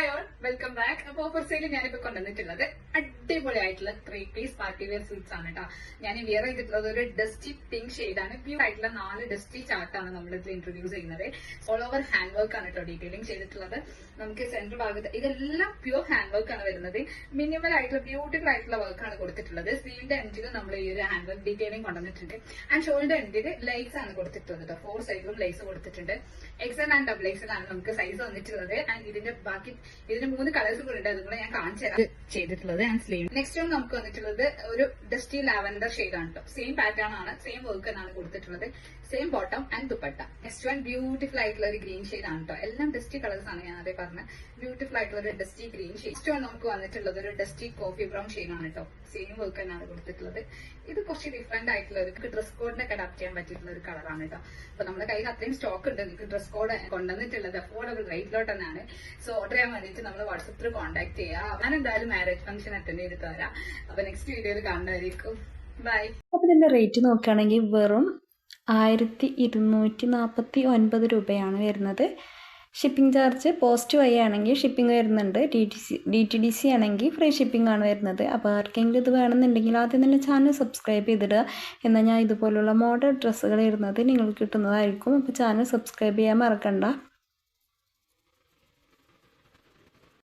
Hi all, welcome back. അപ്പൊ offer sale ഞാനിപ്പോ കൊണ്ടുവന്നിട്ടുള്ളത് അടിപൊളിയായിട്ടുള്ള 3-piece പാർട്ടി വെയർ സ്യൂട്ട്സ് ആണ് കേട്ടോ. ഞാൻ വിയർ ചെയ്തിട്ടുള്ളത് ഒരു ഡസ്റ്റി പിങ്ക് ഷെയ്ഡാണ്. പ്യൂർ ആയിട്ടുള്ള 4 ഡസ്റ്റി ചാർട്ടാണ് നമ്മൾ ഇതിൽ ഇൻട്രൊഡ്യൂസ് ചെയ്യുന്നത്. ഓൾ ഓവർ ഹാൻഡ് വർക്ക് ആണ് കേട്ടോ ഡീറ്റെയിലിംഗ് ചെയ്തിട്ടുള്ളത്. നമുക്ക് സെന്റർ ഭാഗത്ത് ഇതെല്ലാം പ്യൂർ ഹാൻഡ് വർക്ക് ആണ് വരുന്നത്. മിനിമൽ ആയിട്ടുള്ള ബ്യൂട്ടിഫുൾ ആയിട്ടുള്ള വർക്കാണ് കൊടുത്തിട്ടുള്ളത്. സ്ലീവിന്റെ എൻഡിൽ നമ്മൾ ഈ ഒരു ഹാൻഡ് വർക്ക് ഡീറ്റെയിലിംഗ് കൊണ്ടുവന്നിട്ടുണ്ട്. ആൻഡ് ഷോൾഡർ എൻഡിൽ ലൈസ് ആണ് കൊടുത്തിട്ടുള്ളത് കേട്ടോ. 4 സൈഡിലും ലൈസ് കൊടുത്തിട്ടുണ്ട്. എക്സൽ ആൻഡ് ഡബിൾ എക്സൽ ആണ് നമുക്ക് സൈസ് വന്നിട്ടുള്ളത്. ആൻഡ് ഇതിന്റെ ബാക്കി ഇതിന് 3 കളേഴ്സ് കൂടെ ഉണ്ട്. അതുകൂടെ ഞാൻ കാണിച്ചു തരാം ചെയ്തിട്ടുള്ളത്. ആൻഡ് സ്ലീവ് നെക്സ്റ്റ് വൺ നമുക്ക് വന്നിട്ടുള്ളത് ഒരു ഡസ്റ്റി ലാവൻഡർ ഷെയ്ഡ് ആണ് കേട്ടോ. സെയിം പാറ്റേൺ ആണ്, സെയിം വർക്ക് ആണ് കൊടുത്തിട്ടുള്ളത്. Same bottom and dupatta. Next one beautiful ആയിട്ടുള്ള ഒരു ഗ്രീൻ ഷെയ്ഡ് ആണ് കേട്ടോ. എല്ലാം ഡസ്റ്റി കളേഴ്സ് ആണ്, ഞാൻ അതേ പറഞ്ഞ ബ്യൂട്ടിഫുൾ ആയിട്ടുള്ള ഒരു dusty green shade. Next one നമുക്ക് വന്നിട്ടുള്ളത് ഒരു ഡസ്റ്റി കോഫി ബ്രൗൺ ഷെയ്ഡ് ആണ് കേട്ടോ. സെയിം വർക്ക് തന്നെയാണ് കൊടുത്തിട്ടുള്ളത്. ഇത് കുറച്ച് ഡിഫറെന്റ് ആയിട്ടുള്ള ഒരു ഡ്രസ് കോഡിനൊക്കെ അഡാപ്റ്റ് ചെയ്യാൻ പറ്റിയിട്ടുള്ള ഒരു കളറാണ് കേട്ടോ. അപ്പൊ നമ്മുടെ കയ്യിൽ അത്രയും സ്റ്റോക്ക് ഉണ്ട്. നിങ്ങൾക്ക് ഡ്രസ് കോഡ് കൊണ്ടുവന്നിട്ടുള്ളത് അഫോർഡബിൾ റേറ്റിലോട്ട് തന്നെയാണ്. സോ ഓർഡർ ചെയ്യാൻ വേണ്ടിയിട്ട് നമ്മൾ വാട്സപ്പിൽ കോൺടാക്ട് ചെയ്യുക. ഞാൻ എന്തായാലും മാരേജ് ഫംഗ്ഷൻ അറ്റൻഡ് ചെയ്തിട്ട് വരാം. അപ്പൊ നെക്സ്റ്റ് വീഡിയോയിൽ കാണുന്നതായിരിക്കും. ബൈ. അപ്പോൾ ഇതിൻ്റെ റേറ്റ് നോക്കുകയാണെങ്കിൽ വെറും 1249 രൂപയാണ് വരുന്നത്. ഷിപ്പിംഗ് ചാർജ് പോസ്റ്റ് വഴി ആണെങ്കിൽ ഷിപ്പിംഗ് വരുന്നുണ്ട്. DTDC ആണെങ്കിൽ ഫ്രീ ഷിപ്പിംഗ് ആണ് വരുന്നത്. അപ്പോൾ ആർക്കെങ്കിലും ഇത് വേണമെന്നുണ്ടെങ്കിൽ ആദ്യം തന്നെ ചാനൽ സബ്സ്ക്രൈബ് ചെയ്തിടുക. എന്നാൽ ഞാൻ ഇതുപോലുള്ള മോഡൽ ഡ്രസ്സുകൾ ഇടുന്നത് നിങ്ങൾക്ക് കിട്ടുന്നതായിരിക്കും. അപ്പോൾ ചാനൽ സബ്സ്ക്രൈബ് ചെയ്യാൻ മറക്കണ്ട.